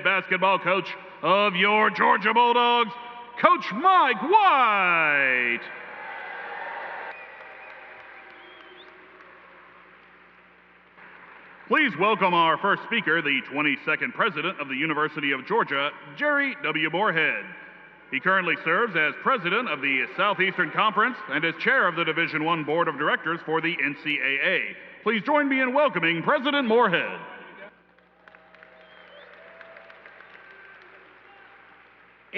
basketball coach of your Georgia Bulldogs, Coach Mike White. Please welcome our first speaker, the 22nd President of the University of Georgia, Jerry W. Moorhead. He currently serves as President of the Southeastern Conference and is Chair of the Division I Board of Directors for the NCAA. Please join me in welcoming President Moorhead.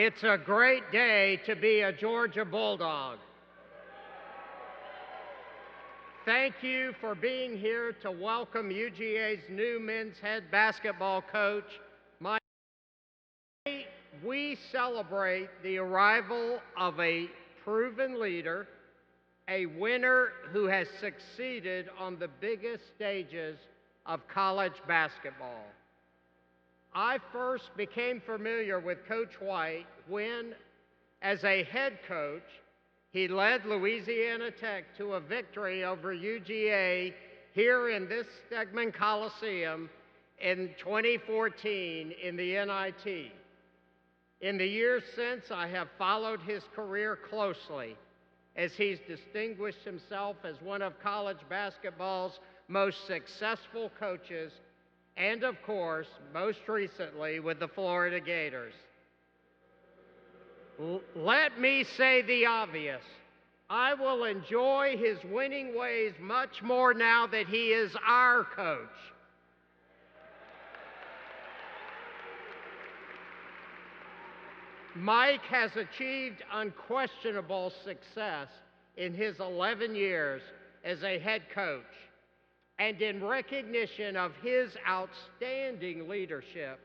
It's a great day to be a Georgia Bulldog. Thank you for being here to welcome UGA's new men's head basketball coach, Mike. We celebrate the arrival of a proven leader, a winner who has succeeded on the biggest stages of college basketball. I first became familiar with Coach White when, as a head coach, he led Louisiana Tech to a victory over UGA here in this Stegman Coliseum in 2014 in the NIT. In the years since, I have followed his career closely as he's distinguished himself as one of college basketball's most successful coaches and, of course, most recently with the Florida Gators. Let me say the obvious. I will enjoy his winning ways much more now that he is our coach. Mike has achieved unquestionable success in his 11 years as a head coach. And in recognition of his outstanding leadership,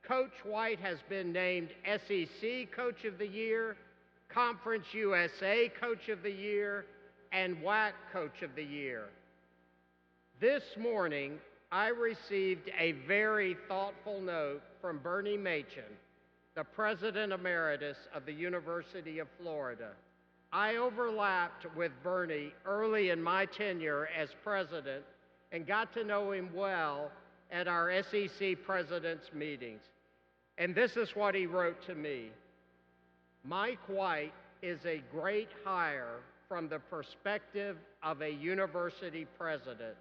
Coach White has been named SEC Coach of the Year, Conference USA Coach of the Year, and WAC Coach of the Year. This morning, I received a very thoughtful note from Bernie Machen, the President Emeritus of the University of Florida. I overlapped with Bernie early in my tenure as president and got to know him well at our SEC presidents' meetings. And this is what he wrote to me. Mike White is a great hire from the perspective of a university president.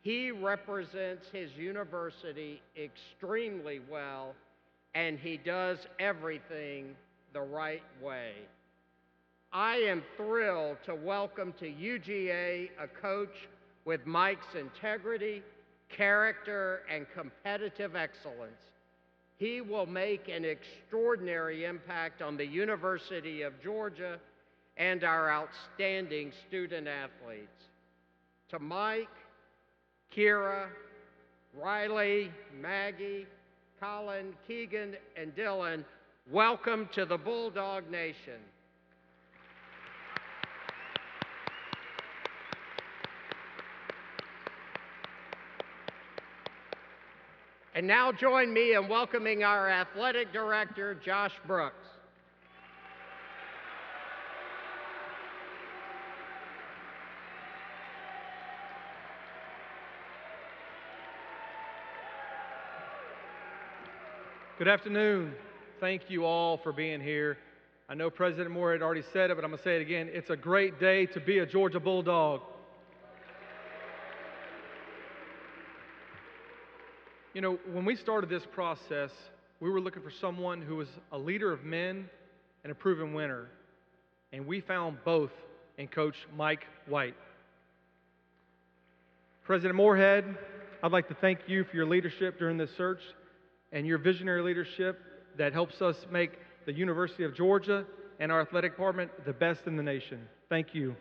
He represents his university extremely well, and he does everything the right way. I am thrilled to welcome to UGA a coach with Mike's integrity, character, and competitive excellence. He will make an extraordinary impact on the University of Georgia and our outstanding student athletes. To Mike, Kira, Riley, Maggie, Colin, Keegan, and Dylan, welcome to the Bulldog Nation. And now join me in welcoming our athletic director, Josh Brooks. Good afternoon. Thank you all for being here. I know President Moore had already said it, but I'm going to say it again. It's a great day to be a Georgia Bulldog. You know, when we started this process, we were looking for someone who was a leader of men and a proven winner. And we found both in Coach Mike White. President Moorhead, I'd like to thank you for your leadership during this search and your visionary leadership that helps us make the University of Georgia and our athletic department the best in the nation. Thank you.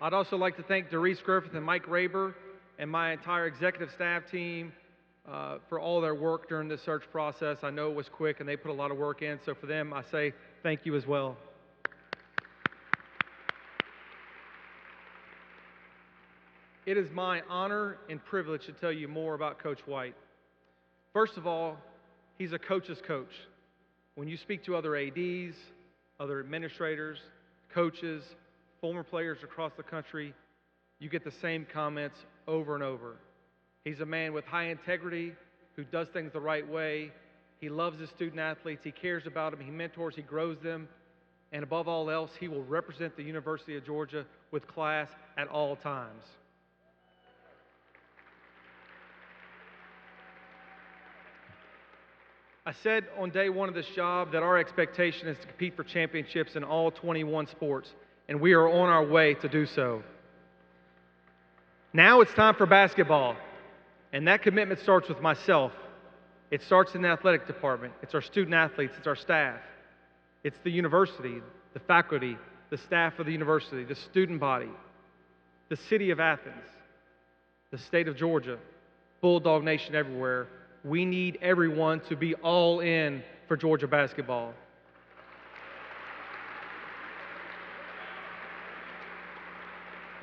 I'd also like to thank Doris Griffin and Mike Raber and my entire executive staff team for all their work during this search process. I know it was quick and they put a lot of work in, so for them I say thank you as well. It is my honor and privilege to tell you more about Coach White. First of all, he's a coach's coach. When you speak to other ADs, other administrators, coaches, former players across the country, you get the same comments over and over. He's a man with high integrity who does things the right way. He loves his student athletes. He cares about them. He mentors. He grows them. And above all else, he will represent the University of Georgia with class at all times. I said on day one of this job that our expectation is to compete for championships in all 21 sports, and we are on our way to do so. Now it's time for basketball, and that commitment starts with myself. It starts in the athletic department. It's our student athletes. It's our staff. It's the university, the faculty, the staff of the university, the student body, the city of Athens, the state of Georgia, Bulldog Nation everywhere. We need everyone to be all in for Georgia basketball.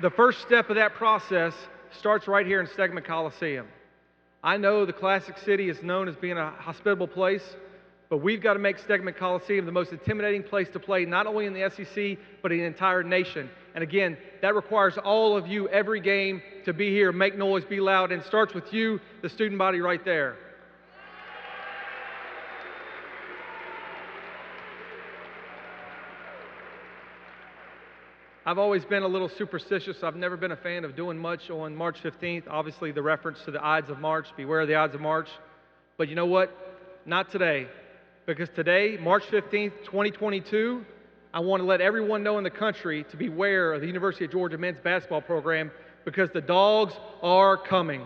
The first step of that process starts right here in Stegman Coliseum. I know the Classic City is known as being a hospitable place, but we've got to make Stegman Coliseum the most intimidating place to play, not only in the SEC, but in the entire nation. And again, that requires all of you every game to be here, make noise, be loud, and it starts with you, the student body right there. I've always been a little superstitious. I've never been a fan of doing much on March 15th. Obviously, the reference to the Ides of March, beware of the Ides of March. But you know what? Not today. Because today, March 15th, 2022, I want to let everyone know in the country to beware of the University of Georgia men's basketball program because the Dogs are coming.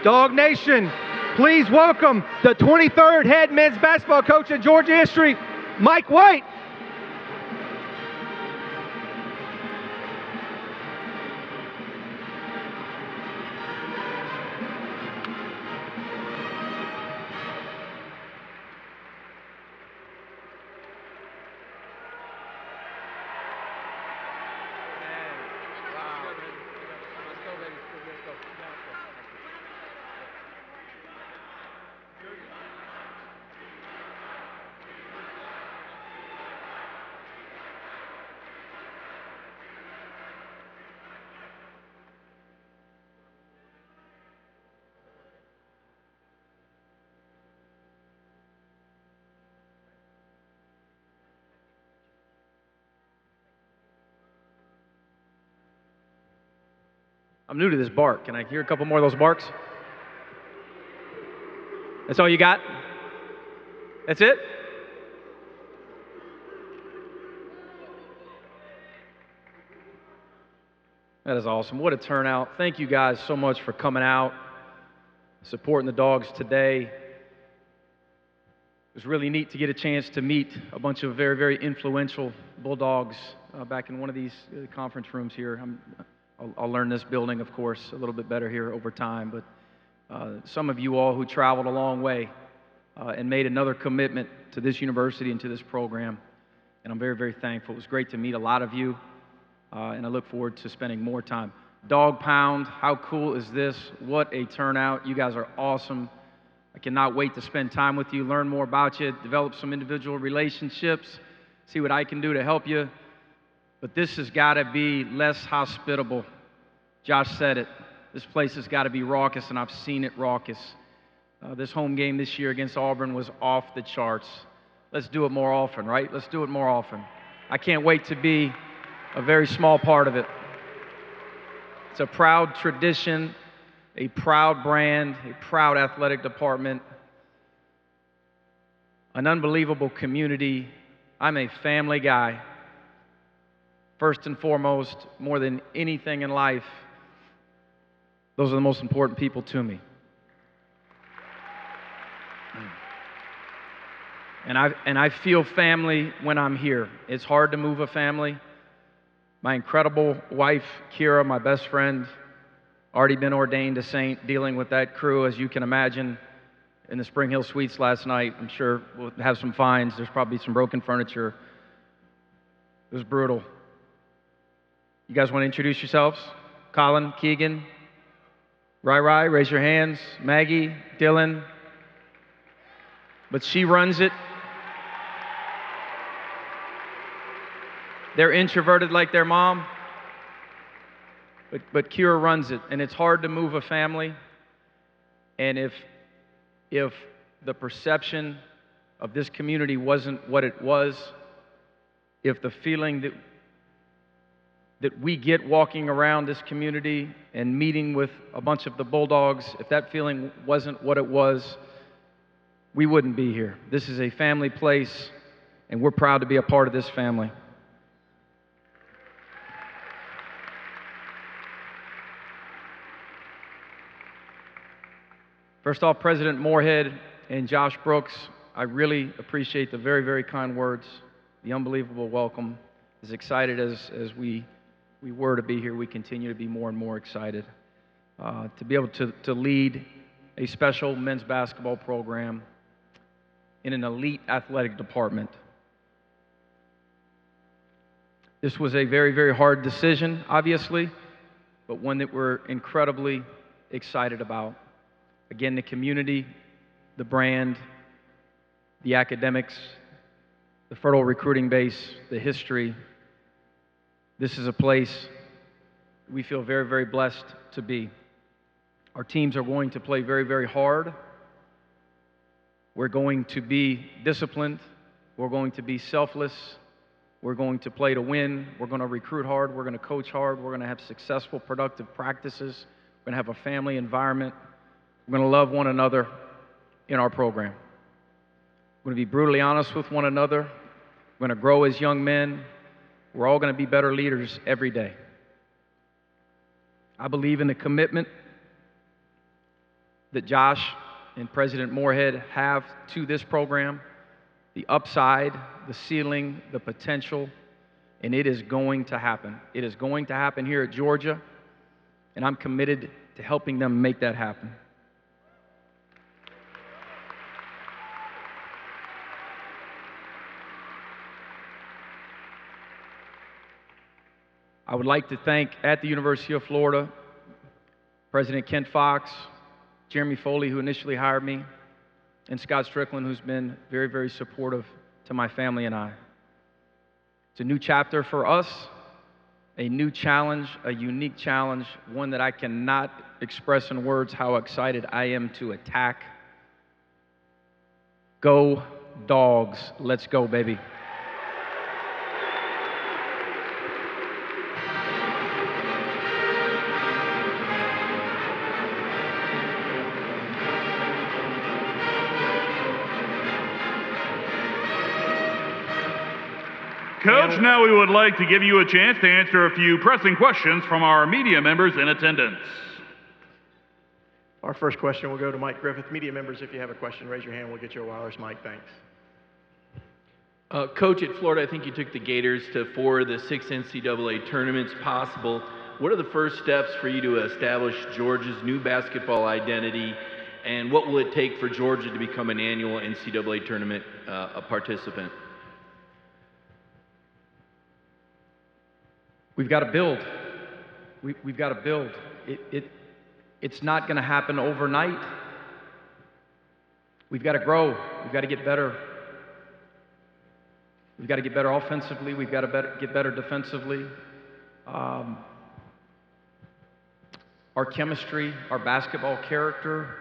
Dog Nation, please welcome the 23rd head men's basketball coach in Georgia history, Mike White. I'm new to this bark. Can I hear a couple more of those barks? That's all you got? That's it? That is awesome. What a turnout. Thank you guys so much for coming out, supporting the Dogs today. It was really neat to get a chance to meet a bunch of very, very influential Bulldogs back in one of these conference rooms here. I'll learn this building, of course, a little bit better here over time, but some of you all who traveled a long way and made another commitment to this university and to this program, and I'm very, very thankful. It was great to meet a lot of you, and I look forward to spending more time. Dog Pound, how cool is this? What a turnout. You guys are awesome. I cannot wait to spend time with you, learn more about you, develop some individual relationships, see what I can do to help you. But this has got to be less hospitable. Josh said it. This place has got to be raucous, and I've seen it raucous. This home game this year against Auburn was off the charts. Let's do it more often, right? Let's do it more often. I can't wait to be a very small part of it. It's a proud tradition, a proud brand, a proud athletic department, an unbelievable community. I'm a family guy. First and foremost, more than anything in life, those are the most important people to me. And I feel family when I'm here. It's hard to move a family. My incredible wife, Kira, my best friend, already been ordained a saint, dealing with that crew, as you can imagine, in the Spring Hill Suites last night. I'm sure we'll have some fines. There's probably some broken furniture. It was brutal. You guys want to introduce yourselves? Colin, Keegan, Rai, raise your hands. Maggie, Dylan. But she runs it. They're introverted like their mom, but Kira runs it, and it's hard to move a family. And if the perception of this community wasn't what it was, if the feeling that we get walking around this community and meeting with a bunch of the Bulldogs, if that feeling wasn't what it was, we wouldn't be here. This is a family place, and we're proud to be a part of this family. First off, President Moorhead and Josh Brooks, I really appreciate the very, very kind words, the unbelievable welcome. As excited as we were to be here, we continue to be more and more excited to be able to lead a special men's basketball program in an elite athletic department. This was a very, very hard decision, obviously, but one that we're incredibly excited about. Again, the community, the brand, the academics, the fertile recruiting base, the history. This is a place we feel very, very blessed to be. Our teams are going to play very, very hard. We're going to be disciplined. We're going to be selfless. We're going to play to win. We're going to recruit hard. We're going to coach hard. We're going to have successful, productive practices. We're going to have a family environment. We're going to love one another in our program. We're going to be brutally honest with one another. We're going to grow as young men. We're all going to be better leaders every day. I believe in the commitment that Josh and President Moorhead have to this program, the upside, the ceiling, the potential, and it is going to happen. It is going to happen here at Georgia, and I'm committed to helping them make that happen. I would like to thank, at the University of Florida, President Kent Fox, Jeremy Foley, who initially hired me, and Scott Strickland, who's been very, very supportive to my family and I. It's a new chapter for us, a new challenge, a unique challenge, one that I cannot express in words how excited I am to attack. Go Dogs. Let's go, baby. Coach, now we would like to give you a chance to answer a few pressing questions from our media members in attendance. Our first question will go to Mike Griffith. Media members, if you have a question, raise your hand. We'll get you a wireless mic. Thanks. Coach, at Florida, I think you took the Gators to 4 of the 6 NCAA tournaments possible. What are the first steps for you to establish Georgia's new basketball identity, and what will it take for Georgia to become an annual NCAA tournament participant? We've got to build. We've got to build. It's not going to happen overnight. We've got to grow. We've got to get better. We've got to get better offensively. We've got to get better defensively. Our chemistry, our basketball character,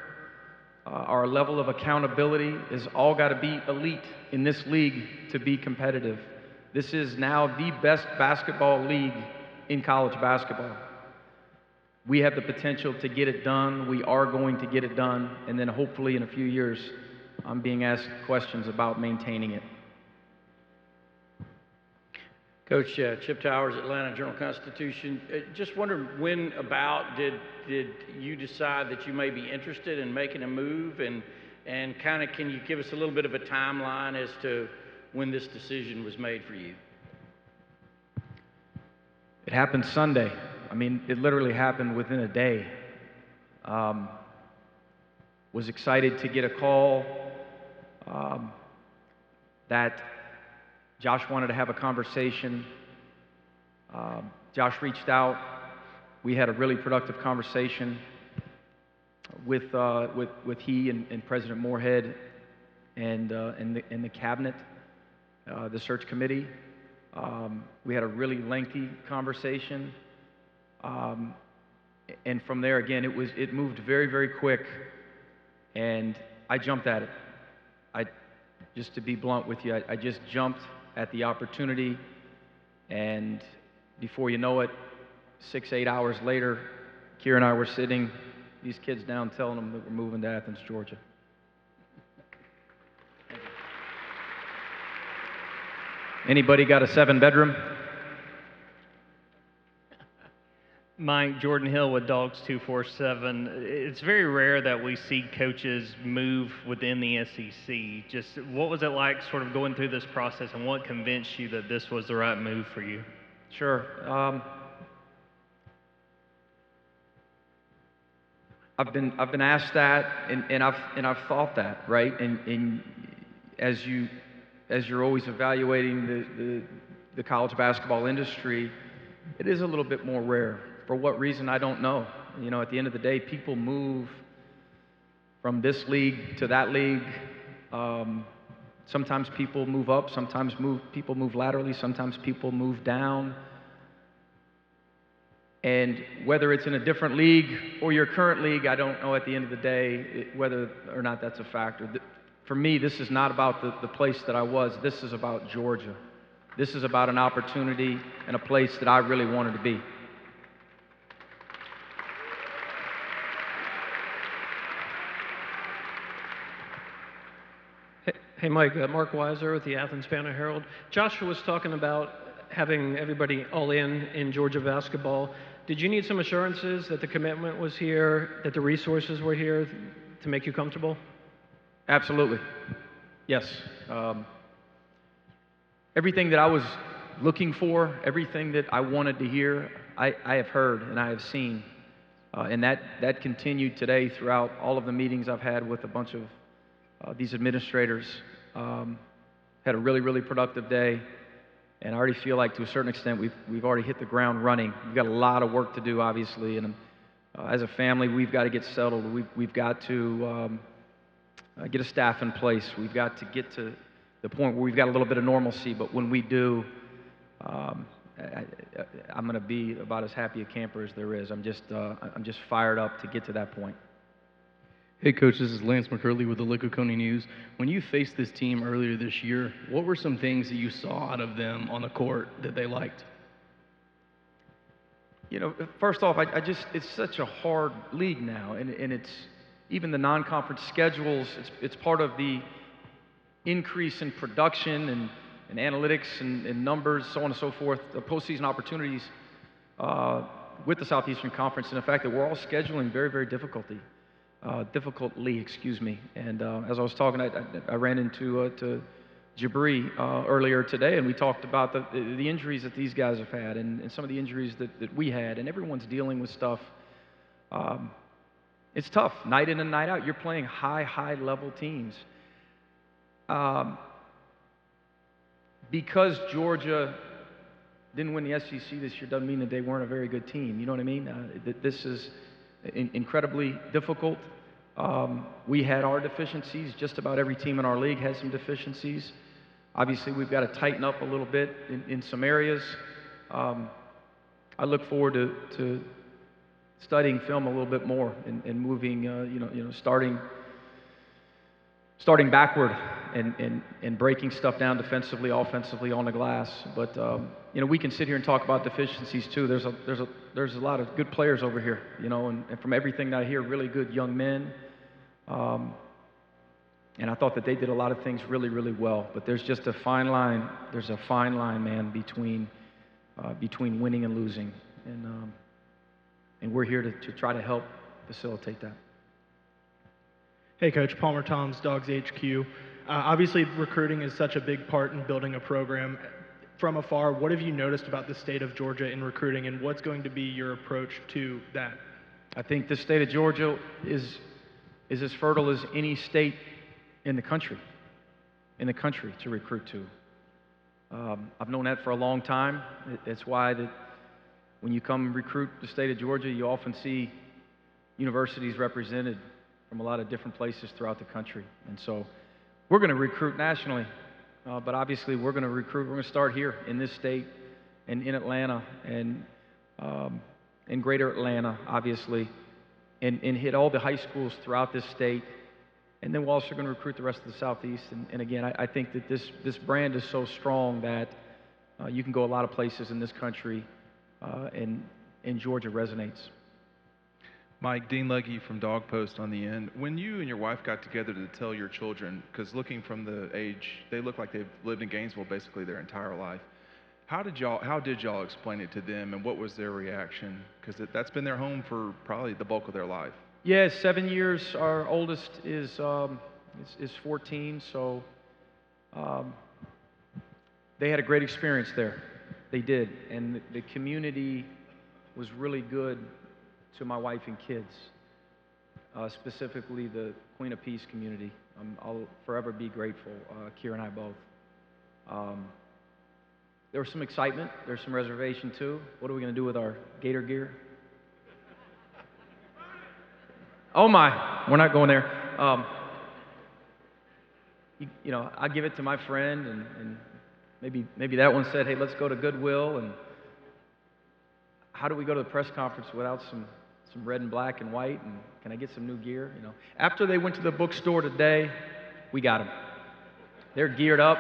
our level of accountability is all got to be elite in this league to be competitive. This is now the best basketball league in college basketball. We have the potential to get it done. We are going to get it done. And then hopefully in a few years, I'm being asked questions about maintaining it. Coach, Chip Towers, Atlanta Journal-Constitution. Just wondered when about did you decide that you may be interested in making a move, and kind of can you give us a little bit of a timeline as to when this decision was made for you? It happened Sunday. I mean, it literally happened within a day. Was excited to get a call that Josh wanted to have a conversation. Josh reached out. We had a really productive conversation with he and President Moorhead and the cabinet, the search committee. We had a really lengthy conversation, and from there, again, it moved very, very quick, and I jumped at it. Just to be blunt with you, I just jumped at the opportunity, and before you know it, 6-8 hours later, Kira and I were sitting these kids down telling them that we're moving to Athens, Georgia. Anybody got a 7-bedroom? Mike, Jordan Hill with Dogs 247. It's very rare that we see coaches move within the SEC. Just what was it like sort of going through this process, and what convinced you that this was the right move for you? Sure. I've been asked that, and I've thought that, right? And as you're always evaluating the college basketball industry, it is a little bit more rare. For what reason, I don't know. You know, at the end of the day, people move from this league to that league. Sometimes people move up, sometimes people move laterally, sometimes people move down. And whether it's in a different league or your current league, I don't know at the end of the day whether or not that's a factor. For me, this is not about the place that I was. This is about Georgia. This is about an opportunity and a place that I really wanted to be. Hey, Mike, Mark Weiser with the Athens Banner-Herald. Joshua was talking about having everybody all in Georgia basketball. Did you need some assurances that the commitment was here, that the resources were here to make you comfortable? Absolutely. Yes. Everything that I was looking for, everything that I wanted to hear, I have heard and I have seen. And that continued today throughout all of the meetings I've had with a bunch of these administrators. Had a really, really productive day, and I already feel like to a certain extent we've already hit the ground running. We've got a lot of work to do, obviously, and as a family, we've got to get settled. We've got to get a staff in place. We've got to get to the point where we've got a little bit of normalcy, but when we do, I'm going to be about as happy a camper as there is. I'm just fired up to get to that point. Hey, Coach, this is Lance McCurley with the Licking County News. When you faced this team earlier this year, what were some things that you saw out of them on the court that they liked? You know, first off, it's such a hard league now, and it's even the non-conference schedules, it's part of the increase in production and analytics and numbers, so on and so forth, the postseason opportunities with the Southeastern Conference, and the fact that we're all scheduling very, very difficultly, excuse me. And as I was talking, I ran into Jabri earlier today, and we talked about the injuries that these guys have had and some of the injuries that we had, and everyone's dealing with stuff. It's tough, night in and night out. You're playing high-level teams. Because Georgia didn't win the SEC this year doesn't mean that they weren't a very good team. You know what I mean? This is incredibly difficult. We had our deficiencies. Just about every team in our league has some deficiencies. Obviously, we've got to tighten up a little bit in some areas. I look forward to studying film a little bit more and moving, starting backward and breaking stuff down defensively, offensively on the glass. But we can sit here and talk about deficiencies too. There's a lot of good players over here, and from everything that I hear, really good young men. And I thought that they did a lot of things really, really well. But there's just a fine line. There's a fine line, man, between winning and losing. And we're here to try to help facilitate that. Hey, Coach. Palmer Toms, DawgsHQ. Obviously, recruiting is such a big part in building a program. From afar, what have you noticed about the state of Georgia in recruiting, and what's going to be your approach to that? I think the state of Georgia is as fertile as any state in the country to recruit to. I've known that for a long time. It's why that when you come recruit the state of Georgia, you often see universities represented from a lot of different places throughout the country. And so we're going to recruit nationally, but obviously we're going to start here in this state and in Atlanta and in greater Atlanta, obviously, and hit all the high schools throughout this state. And then we're also going to recruit the rest of the Southeast. And again, I think that this brand is so strong that you can go a lot of places in this country, and Georgia resonates. Mike, Dean Legge from Dog Post on the end. When you and your wife got together to tell your children, because looking from the age, they look like they've lived in Gainesville basically their entire life. How did y'all explain it to them, and what was their reaction? Because that's been their home for probably the bulk of their life. Yeah, 7 years. Our oldest is 14, so they had a great experience there. They did, and the community was really good to my wife and kids, specifically the Queen of Peace community. I'll forever be grateful, Kira and I both. There was some excitement. There's some reservation, too. What are we going to do with our Gator gear? Oh, my. We're not going there. I give it to my friend, and maybe that one said, hey, let's go to Goodwill. And how do we go to the press conference without some red and black and white? And can I get some new gear? After they went to the bookstore today, we got them. They're geared up.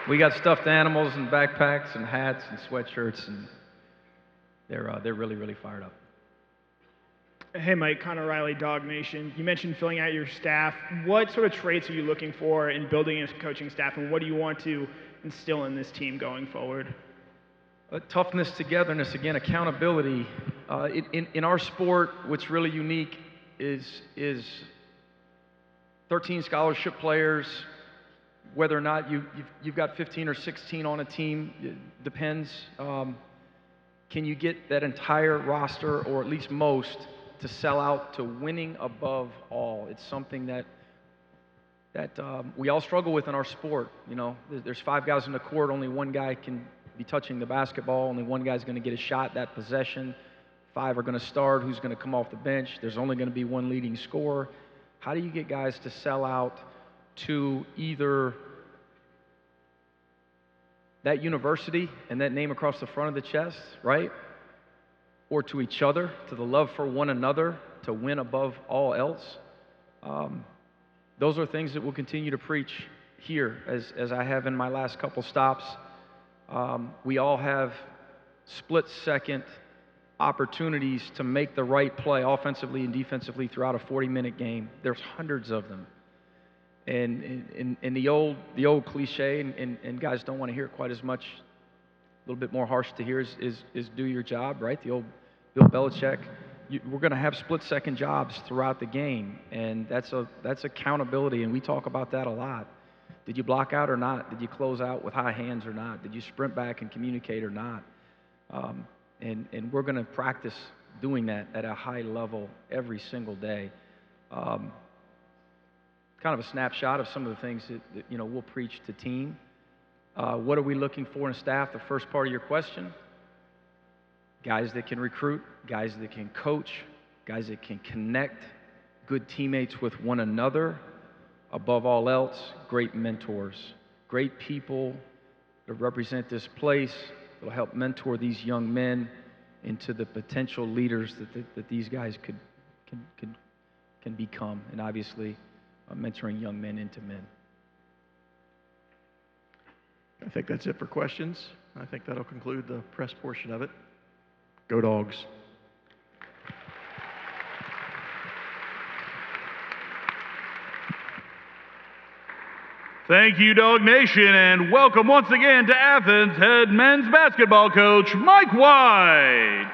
We got stuffed animals and backpacks and hats and sweatshirts, and they're really, really fired up. Hey, Mike, Connor Riley, Dog Nation. You mentioned filling out your staff. What sort of traits are you looking for in building a coaching staff, and what do you want to instill in this team going forward? Toughness, togetherness, again, accountability. In our sport, what's really unique is 13 scholarship players. Whether or not you've got 15 or 16 on a team, it depends. Can you get that entire roster, or at least most, to sell out to winning above all? It's something that we all struggle with in our sport. There's 5 guys on the court, only one guy can be touching the basketball, only one guy's going to get a shot that possession. 5 are going to start, who's going to come off the bench? There's only going to be one leading scorer. How do you get guys to sell out to either that university and that name across the front of the chest, right? Or to each other, to the love for one another, to win above all else? Those are things that we'll continue to preach here, as I have in my last couple stops. We all have split-second opportunities to make the right play offensively and defensively throughout a 40-minute game. There's hundreds of them. And the old cliche, and guys don't want to hear it quite as much, a little bit more harsh to hear, is do your job, right? The old Bill Belichick. We're going to have split-second jobs throughout the game, and that's accountability, and we talk about that a lot. Did you block out or not? Did you close out with high hands or not? Did you sprint back and communicate or not? And we're going to practice doing that at a high level every single day. Kind of a snapshot of some of the things that we'll preach to team. What are we looking for in staff? The first part of your question. Guys that can recruit, guys that can coach, guys that can connect, good teammates with one another. Above all else, great mentors, great people that represent this place, that will help mentor these young men into the potential leaders that these guys can become, and obviously mentoring young men into men. I think that's it for questions. I think that'll conclude the press portion of it. Go Dogs. Thank you, Dog Nation, and welcome once again to Athens head men's basketball coach, Mike White.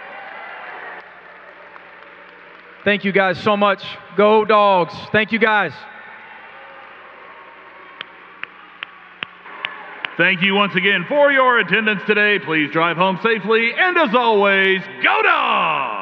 Thank you guys so much. Go Dogs. Thank you guys. Thank you once again for your attendance today. Please drive home safely, and as always, go Dogs!